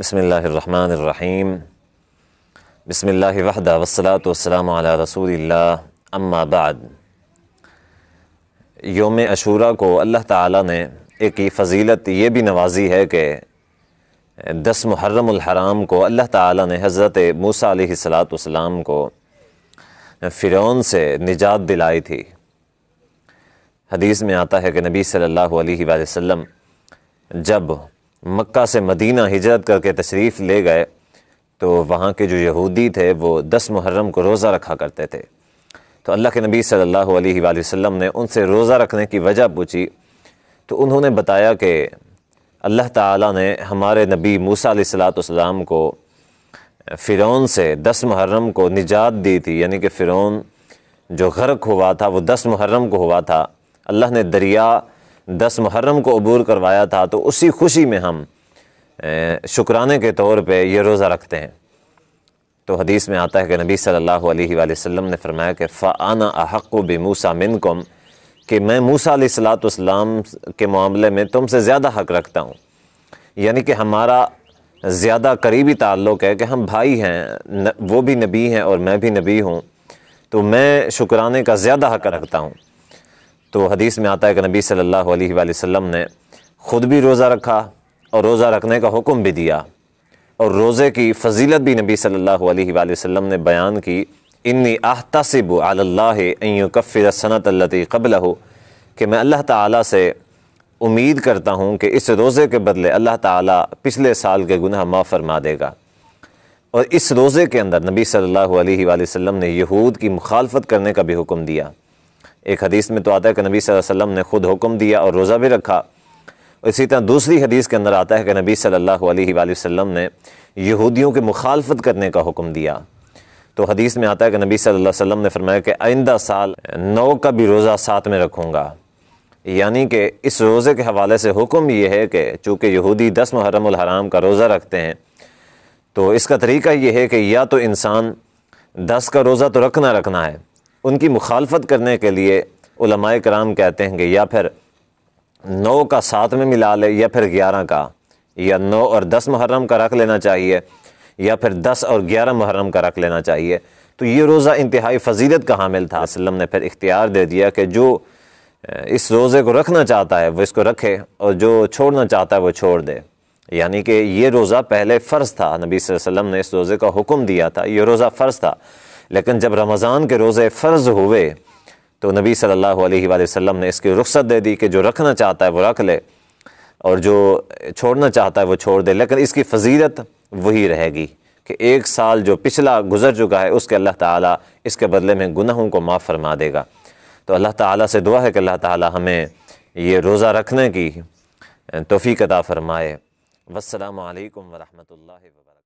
بسم اللہ الرحمن الرحیم بسم اللہ وحدہ والصلاة والسلام علی رسول اللہ اما بعد۔ یوم عاشوراء کو اللہ تعالیٰ نے ایک فضیلت یہ بھی نوازی ہے کہ 10 محرم الحرام کو اللہ تعالیٰ نے حضرت موسیٰ علیہ السلام کو فرعون سے نجات دلائی تھی۔ حدیث میں آتا ہے کہ نبی صلی اللہ علیہ وآلہ وسلم جب مکہ سے مدینہ ہجرت کر کے تشریف لے گئے تو وہاں کے جو یہودی تھے وہ 10 محرم کو روزہ رکھا کرتے تھے، تو اللہ کے نبی صلی اللہ علیہ وآلہ وسلم نے ان سے روزہ رکھنے کی وجہ پوچھی تو انہوں نے بتایا کہ اللہ تعالیٰ نے ہمارے نبی موسیٰ علیہ السلام کو فرعون سے 10 محرم کو نجات دی تھی، یعنی کہ فرعون جو غرق ہوا تھا وہ 10 محرم کو ہوا تھا، اللہ نے دریا 10 محرم کو عبور کروایا تھا، تو اسی خوشی میں ہم شکرانے کے طور پہ یہ روزہ رکھتے ہیں۔ تو حدیث میں آتا ہے کہ نبی صلی اللہ علیہ وآلہ وسلم نے فرمایا کہ فَأَنَا أَحَقُّ بِمُوسَىٰ مِنْكُمْ، کہ میں موسیٰ علیہ السلام کے معاملے میں تم سے زیادہ حق رکھتا ہوں، یعنی کہ ہمارا زیادہ قریبی تعلق ہے کہ ہم بھائی ہیں، وہ بھی نبی ہیں اور میں بھی نبی ہوں، تو میں شکرانے کا زیادہ حق رکھتا ہوں۔ تو حدیث میں آتا ہے کہ نبی صلی اللہ علیہ وآلہ وسلم نے خود بھی روزہ رکھا اور روزہ رکھنے کا حکم بھی دیا، اور روزے کی فضیلت بھی نبی صلی اللہ علیہ وآلہ وسلم نے بیان کی۔ انی احتسب علی اللہ ان یکفر السنۃ التی قبلہ، کہ میں اللہ تعالیٰ سے امید کرتا ہوں کہ اس روزے کے بدلے اللہ تعالیٰ پچھلے سال کے گناہ معاف فرما دے گا۔ اور اس روزے کے اندر نبی صلی اللہ علیہ وآلہ وسلم نے یہود کی مخالفت کرنے کا بھی حکم دیا۔ ایک حدیث میں تو آتا ہے کہ نبی صلی اللہ علیہ وسلم نے خود حکم دیا اور روزہ بھی رکھا، اور اسی طرح دوسری حدیث کے اندر آتا ہے کہ نبی صلی اللہ علیہ وآلہ وسلم نے یہودیوں کی مخالفت کرنے کا حکم دیا۔ تو حدیث میں آتا ہے کہ نبی صلی اللہ علیہ وسلم نے فرمایا کہ آئندہ سال 9 کا بھی روزہ ساتھ میں رکھوں گا، یعنی کہ اس روزے کے حوالے سے حکم یہ ہے کہ چونکہ یہودی 10 محرم الحرام کا روزہ رکھتے ہیں، تو اس کا طریقہ یہ ہے کہ یا تو انسان 10 کا روزہ تو رکھنا ہے، ان کی مخالفت کرنے کے لیے علماء کرام کہتے ہیں کہ یا پھر 9 کا ساتھ میں ملا لے، یا پھر 11 کا، یا 9 اور 10 محرم کا رکھ لینا چاہیے، یا پھر 10 اور 11 محرم کا رکھ لینا چاہیے۔ تو یہ روزہ انتہائی فضیلت کا حامل تھا۔ وسلم نے پھر اختیار دے دیا کہ جو اس روزے کو رکھنا چاہتا ہے وہ اس کو رکھے، اور جو چھوڑنا چاہتا ہے وہ چھوڑ دے، یعنی کہ یہ روزہ پہلے فرض تھا، نبی صلی اللہ علیہ وسلم نے اس روزے کا حکم دیا تھا، یہ روزہ فرض تھا، لیکن جب رمضان کے روزے فرض ہوئے تو نبی صلی اللہ علیہ وآلہ وسلم نے اس کی رخصت دے دی کہ جو رکھنا چاہتا ہے وہ رکھ لے اور جو چھوڑنا چاہتا ہے وہ چھوڑ دے، لیکن اس کی فضیلت وہی رہے گی کہ ایک سال جو پچھلا گزر چکا ہے اس کے اللہ تعالیٰ اس کے بدلے میں گناہوں کو معاف فرما دے گا۔ تو اللہ تعالیٰ سے دعا ہے کہ اللہ تعالیٰ ہمیں یہ روزہ رکھنے کی توفیق عطا فرمائے۔ والسلام علیکم ورحمۃ اللہ وبرکاتہ۔